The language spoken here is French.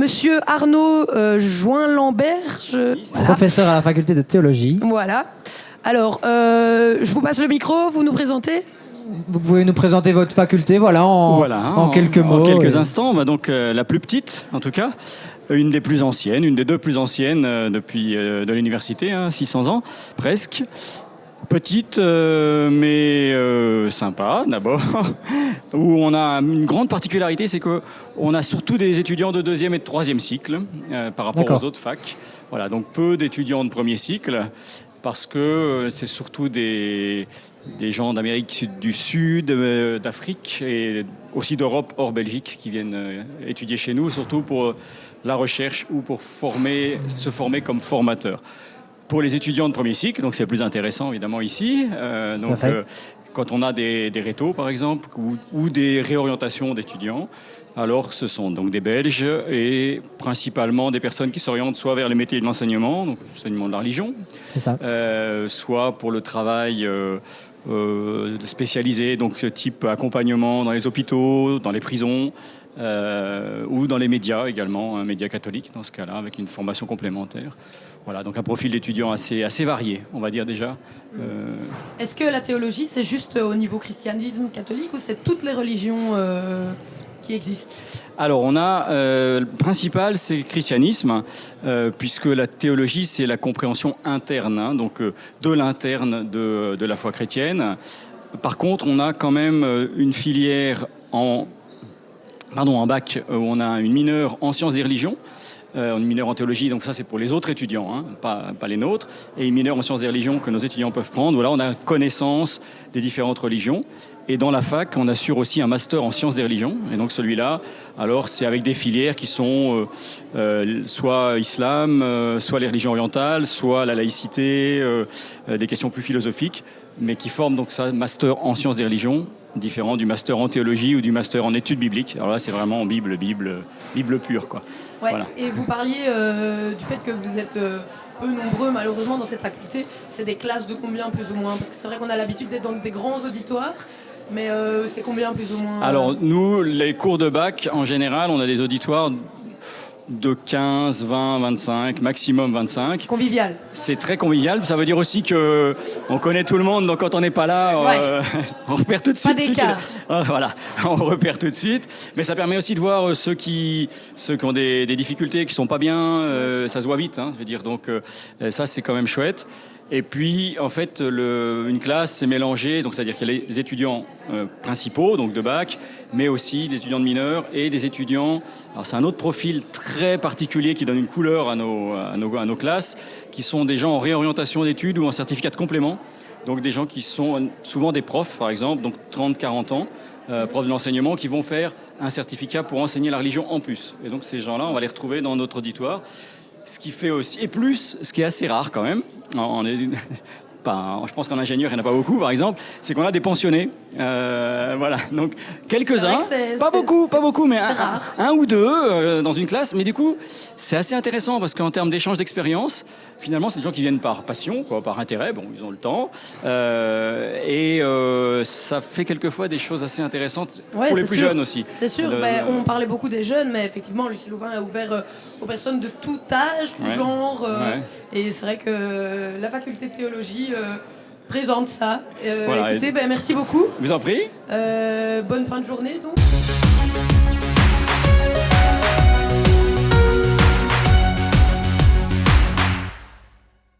Monsieur Arnaud Join-Lambert. Professeur à la faculté de théologie. Voilà. Alors, je vous passe le micro, vous nous présentez ? Vous pouvez nous présenter votre faculté, en quelques mots. En quelques instants. Donc, la plus petite, en tout cas. Une des plus anciennes, une des deux plus anciennes depuis de l'université, 600 ans, presque. Petite, mais sympa, d'abord. Où on a une grande particularité, c'est qu'on a surtout des étudiants de deuxième et de troisième cycle par rapport aux autres facs. Voilà, donc peu d'étudiants de premier cycle, parce que c'est surtout des gens d'Amérique du Sud, d'Afrique et aussi d'Europe hors Belgique qui viennent étudier chez nous, surtout pour la recherche ou pour se former comme formateur. Pour les étudiants de premier cycle, donc c'est plus intéressant évidemment ici. Quand on a des rétos par exemple ou des réorientations d'étudiants, alors ce sont donc des Belges et principalement des personnes qui s'orientent soit vers les métiers de l'enseignement, donc l'enseignement de la religion, soit pour le travail spécialisé, donc ce type accompagnement dans les hôpitaux, dans les prisons, ou dans les médias également, un média catholique dans ce cas-là, avec une formation complémentaire. Voilà, donc un profil d'étudiant assez varié, on va dire déjà. Est-ce que la théologie, c'est juste au niveau christianisme catholique ou c'est toutes les religions qui existent ? Alors, on a le principal, c'est le christianisme, puisque la théologie, c'est la compréhension interne, donc de l'interne de la foi chrétienne. Par contre, on a quand même une filière en bac, où on a une mineure en sciences des religions, une mineure en théologie, donc ça c'est pour les autres étudiants, pas les nôtres, et une mineure en sciences des religions que nos étudiants peuvent prendre. Voilà, on a connaissance des différentes religions. Et dans la fac, on assure aussi un master en sciences des religions. Et donc celui-là, alors c'est avec des filières qui sont soit islam, soit les religions orientales, soit la laïcité, des questions plus philosophiques, mais qui forment donc ça master en sciences des religions, différent du master en théologie ou du master en études bibliques. Alors là, c'est vraiment en Bible pure, quoi. Ouais. Voilà. Et vous parliez du fait que vous êtes peu nombreux, malheureusement, dans cette faculté. C'est des classes de combien, plus ou moins ? Parce que c'est vrai qu'on a l'habitude d'être dans des grands auditoires, mais c'est combien, plus ou moins Alors, nous, les cours de bac, en général, on a des auditoires de 15, 20, 25, maximum 25. Convivial. C'est très convivial. Ça veut dire aussi qu'on connaît tout le monde, donc quand on n'est pas là, on repère tout de suite. Pas d'écart. Voilà, on repère tout de suite. Mais ça permet aussi de voir ceux qui ont des difficultés, qui sont pas bien. Ça se voit vite, je veux dire. Donc ça, c'est quand même chouette. Et puis, en fait, une classe, c'est mélangé. Donc, c'est-à-dire qu'il y a les étudiants principaux, donc de bac, mais aussi des étudiants de mineurs et des étudiants. Alors, c'est un autre profil très particulier qui donne une couleur à nos classes, qui sont des gens en réorientation d'études ou en certificat de complément. Donc, des gens qui sont souvent des profs, par exemple, donc 30-40 ans, profs de l'enseignement, qui vont faire un certificat pour enseigner la religion en plus. Et donc, ces gens-là, on va les retrouver dans notre auditoire. Ce qui fait aussi, et plus, ce qui est assez rare quand même, je pense qu'en ingénieur, il n'y en a pas beaucoup, par exemple, c'est qu'on a des pensionnés. Voilà, donc quelques-uns, pas beaucoup, mais un ou deux dans une classe. Mais du coup, c'est assez intéressant parce qu'en termes d'échange d'expérience, finalement, c'est des gens qui viennent par passion, par intérêt, ils ont le temps. Et ça fait quelquefois des choses assez intéressantes pour les plus jeunes aussi. C'est sûr, on parlait beaucoup des jeunes, mais effectivement, Lucie Louvain est ouvert aux personnes de tout âge, tout genre. Et c'est vrai que la faculté de théologie présente ça. Voilà, écoutez, merci beaucoup. Je vous en prie. Bonne fin de journée, donc.